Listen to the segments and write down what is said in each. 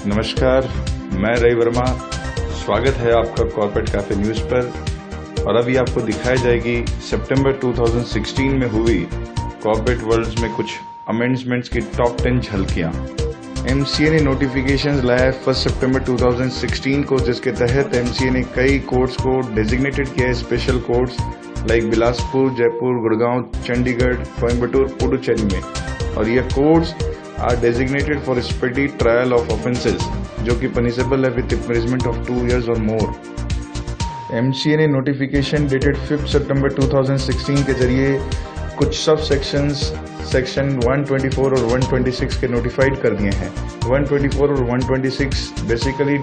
नमस्कार, मैं रवि वर्मा। स्वागत है आपका कॉर्पोरेट कैफे न्यूज़ पर। और अभी आपको दिखाई जाएगी सितंबर 2016 में हुई कॉर्पोरेट वर्ल्ड में कुछ अमेंडमेंट्स की टॉप 10 झलकियां। एमसीए ने नोटिफिकेशंस लाया 1 सितंबर 2016 को, जिसके तहत एमसीए ने कई कोर्ट्स को डेजिग्नेटेड किया है special courts like Bilaspur, Jaipur, Gurgaon, Chandigarh, Coimbatore, Puducherry में। और ये courts are designated for speedy trial of offences जो कि पनिशेबल है with imprisonment of 2 years or more। MCA ने नोटिफिकेशन डेटेड 5 सितंबर 2016 के जरिए कुछ सब सेक्शंस सेक्शन 124 और 126 के नोटिफाइड कर दिए हैं। 124 और 126 बेसिकली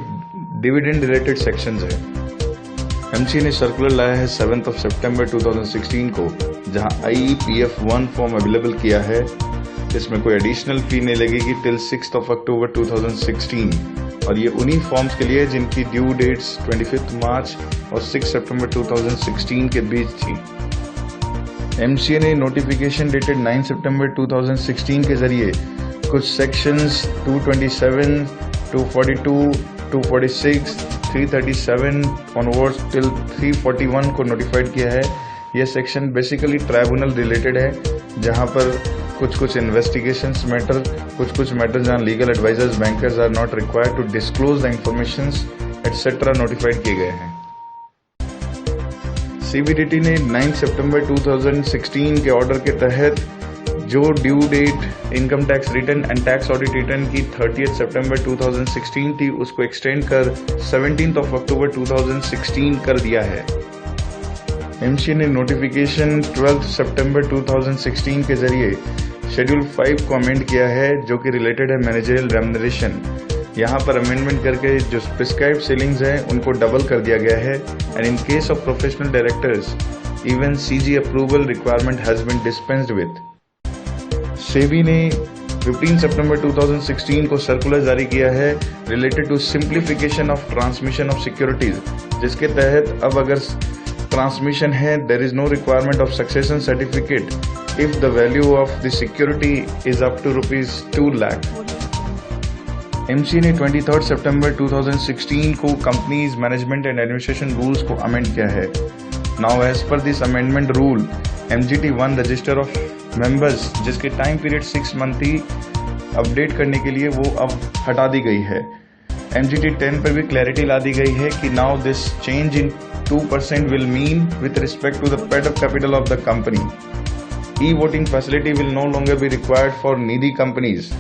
डिविडेंड रिलेटेड सेक्शंस है। MCA ने सर्कुलर लाया है 7 सितंबर 2016 को, जहां IEPF 1 फॉर्म अवेलेबल किया है। इसमें कोई एडिशनल फी नहीं लगेगी टिल 6 अक्टूबर 2016। और ये उन्हीं फॉर्म्स के लिए जिनकी ड्यू डेट्स 25 मार्च और 6 सितंबर 2016 के बीच थी। MCA ने नोटिफिकेशन डेटेड 9 सितंबर 2016 के जरिए कुछ सेक्शंस 227, 242, 246, 337 ऑनवर्ड्स टिल 341 को नोटिफाइड किया है। यह सेक्शन बेसिकली ट्राइब्यूनल रिलेटेड है, जहां पर कुछ इन्वेस्टिगेशंस मैटर, कुछ मैटर जहां legal advisers, bankers are not required to disclose the informations etcetera notified किए गए हैं। CBDT ने 9 सितंबर 2016 के ऑर्डर के तहत जो due date income tax return and tax audit return की 30 सितंबर 2016 थी, उसको एक्सटेंड कर 17 अक्टूबर 2016 कर दिया है। MCA ने नोटिफिकेशन 12 सितंबर 2016 के जरिए शेड्यूल 5 को अमेंड किया है, जो कि रिलेटेड है मैनेजरियल रेम्यूनरेशन। यहाँ पर अमेंडमेंट करके जो प्रिस्क्राइब्ड सीलिंग्स हैं उनको डबल कर दिया गया है। And in case of professional directors even CG approval requirement has been dispensed with. SEBI ने 15 सितंबर 2016 को सर्कुलर जारी किया है related to simplification of transmission of securities, जिसके तहत अब अगर ट्रांसमिशन है there is no requirement of succession certificate if the value of the security is up to ₹2 lakh. MCA ने 23 सितंबर 2016 को companies management and administration rules को अमेंड किया है। Now as per this amendment rule MGT 1 register of members, जिसकी time period 6 month थी, update करने के लिए वो अब हटा दी गई है। MGT 10 पर भी क्लैरिटी ला दी गई है कि now this change in 2% will mean with respect to the paid-up capital of the company. E-voting facility will no longer be required for needy companies.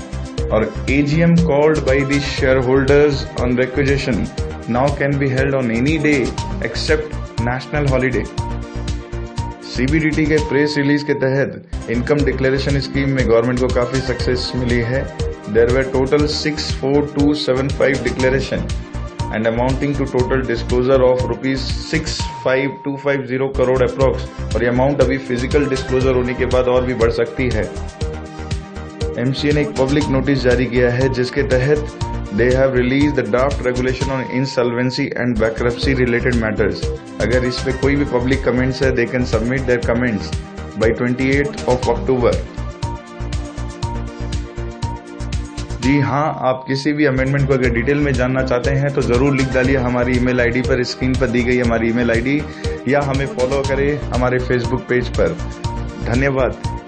Or AGM called by the shareholders on requisition now can be held on any day except national holiday. CBDT के press release के तहत income declaration scheme में government को काफी success मिली है। There were total 64275 declaration and amounting to total disclosure of ₹65250 crore approx। और ये amount अभी फिजिकल डिस्क्लोजर होने के बाद और भी बढ़ सकती है। MCA ने एक पब्लिक नोटिस जारी किया है, जिसके तहत they have release the draft regulation on insolvency and bankruptcy related matters. अगर इस पे कोई भी पब्लिक कमेंट्स है, they can submit their comments by 28 October. जी हाँ, आप किसी भी अमेंडमेंट को अगर डिटेल में जानना चाहते हैं तो ज़रूर लिख डालिए हमारी ईमेल आईडी पर। स्क्रीन पर दी गई हमारी ईमेल आईडी, या हमें फॉलो करें हमारे फेसबुक पेज पर। धन्यवाद।